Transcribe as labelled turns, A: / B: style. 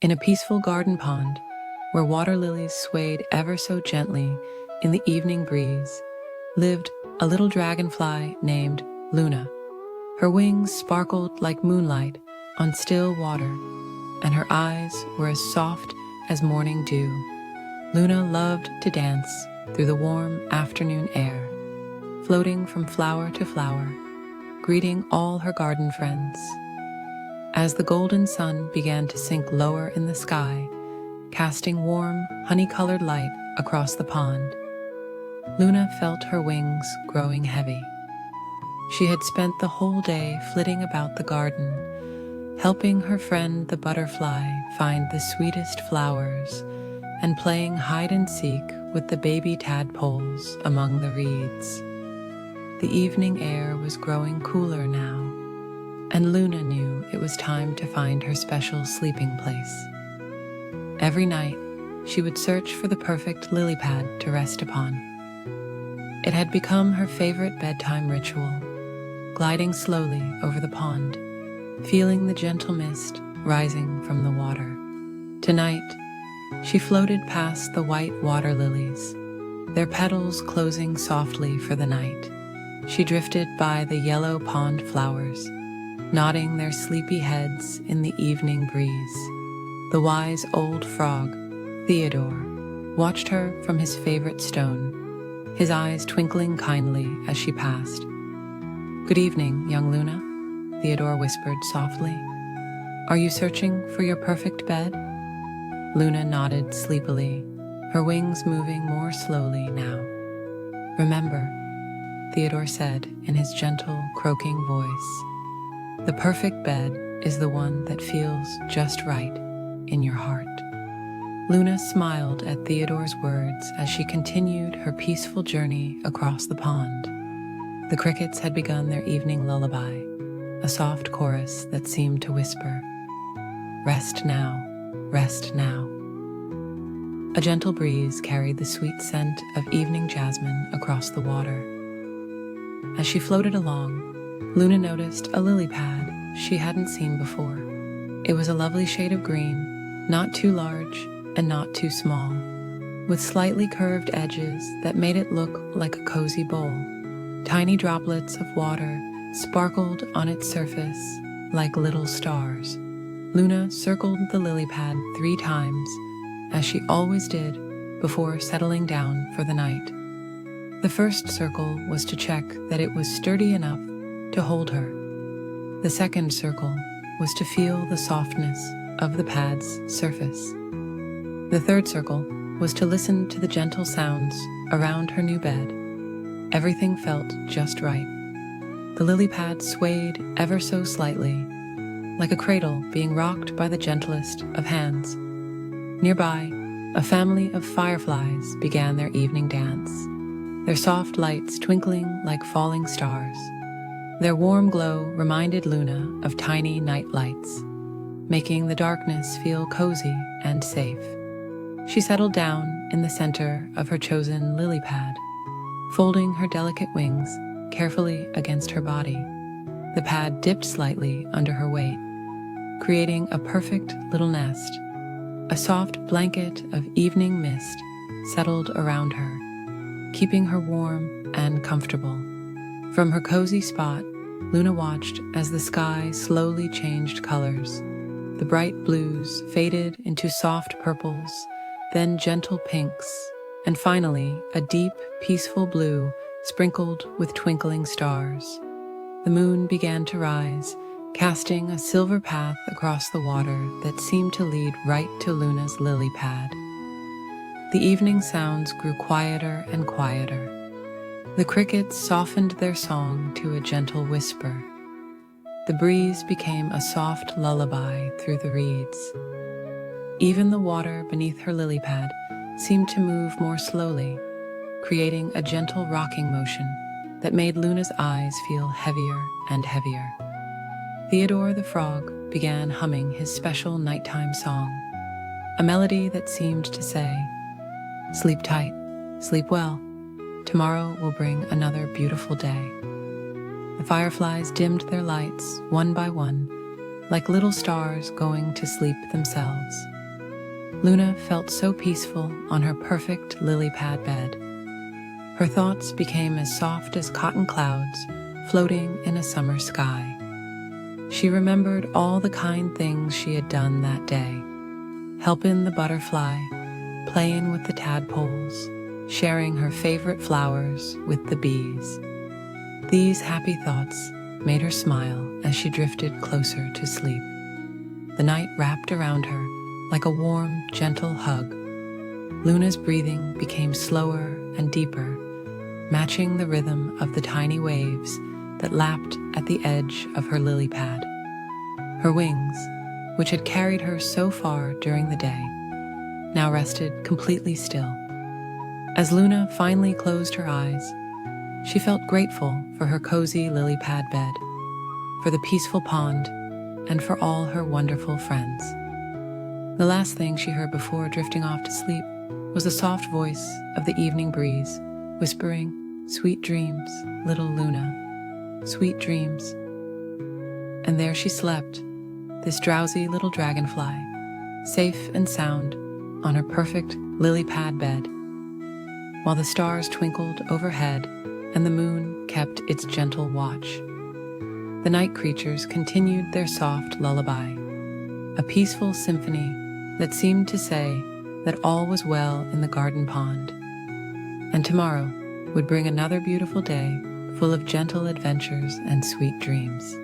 A: In a peaceful garden pond, where water lilies swayed ever so gently in the evening breeze, lived a little dragonfly named Luna. Her wings sparkled like moonlight on still water, and her eyes were as soft as morning dew. Luna loved to dance through the warm afternoon air, floating from flower to flower, greeting all her garden friends. As the golden sun began to sink lower in the sky, casting warm, honey-colored light across the pond, Luna felt her wings growing heavy. She had spent the whole day flitting about the garden, helping her friend the butterfly find the sweetest flowers and playing hide-and-seek with the baby tadpoles among the reeds. The evening air was growing cooler now, and Luna knew it was time to find her special sleeping place. Every night, she would search for the perfect lily pad to rest upon. It had become her favorite bedtime ritual, gliding slowly over the pond, feeling the gentle mist rising from the water. Tonight, she floated past the white water lilies, their petals closing softly for the night. She drifted by the yellow pond flowers, nodding their sleepy heads in the evening breeze. The wise old frog, Theodore, watched her from his favorite stone, his eyes twinkling kindly as she passed. "Good evening, young Luna," Theodore whispered softly. "Are you searching for your perfect bed?" Luna nodded sleepily, her wings moving more slowly now. "Remember," Theodore said in his gentle, croaking voice, "the perfect bed is the one that feels just right in your heart." Luna smiled at Theodore's words as she continued her peaceful journey across the pond. The crickets had begun their evening lullaby, a soft chorus that seemed to whisper, "Rest now, rest now." A gentle breeze carried the sweet scent of evening jasmine across the water. As she floated along, Luna noticed a lily pad she hadn't seen before. It was a lovely shade of green, not too large and not too small, with slightly curved edges that made it look like a cozy bowl. Tiny droplets of water sparkled on its surface like little stars. Luna circled the lily pad 3 times, as she always did before settling down for the night. The first circle was to check that it was sturdy enough to hold her. The second circle was to feel the softness of the pad's surface. The third circle was to listen to the gentle sounds around her new bed. Everything felt just right. The lily pad swayed ever so slightly, like a cradle being rocked by the gentlest of hands. Nearby, a family of fireflies began their evening dance, their soft lights twinkling like falling stars. Their warm glow reminded Luna of tiny night lights, making the darkness feel cozy and safe. She settled down in the center of her chosen lily pad, folding her delicate wings carefully against her body. The pad dipped slightly under her weight, creating a perfect little nest. A soft blanket of evening mist settled around her, keeping her warm and comfortable. From her cozy spot, Luna watched as the sky slowly changed colors. The bright blues faded into soft purples, then gentle pinks, and finally a deep, peaceful blue sprinkled with twinkling stars. The moon began to rise, casting a silver path across the water that seemed to lead right to Luna's lily pad. The evening sounds grew quieter and quieter. The crickets softened their song to a gentle whisper. The breeze became a soft lullaby through the reeds. Even the water beneath her lily pad seemed to move more slowly, creating a gentle rocking motion that made Luna's eyes feel heavier and heavier. Theodore the frog began humming his special nighttime song, a melody that seemed to say, "Sleep tight, sleep well. Tomorrow will bring another beautiful day." The fireflies dimmed their lights one by one, like little stars going to sleep themselves. Luna felt so peaceful on her perfect lily pad bed. Her thoughts became as soft as cotton clouds floating in a summer sky. She remembered all the kind things she had done that day, helping the butterfly, playing with the tadpoles, sharing her favorite flowers with the bees. These happy thoughts made her smile as she drifted closer to sleep. The night wrapped around her like a warm, gentle hug. Luna's breathing became slower and deeper, matching the rhythm of the tiny waves that lapped at the edge of her lily pad. Her wings, which had carried her so far during the day, now rested completely still. As Luna finally closed her eyes, she felt grateful for her cozy lily pad bed, for the peaceful pond, and for all her wonderful friends. The last thing she heard before drifting off to sleep was the soft voice of the evening breeze, whispering, "Sweet dreams, little Luna, sweet dreams." And there she slept, this drowsy little dragonfly, safe and sound on her perfect lily pad bed, while the stars twinkled overhead and the moon kept its gentle watch. The night creatures continued their soft lullaby, a peaceful symphony that seemed to say that all was well in the garden pond, and tomorrow would bring another beautiful day full of gentle adventures and sweet dreams.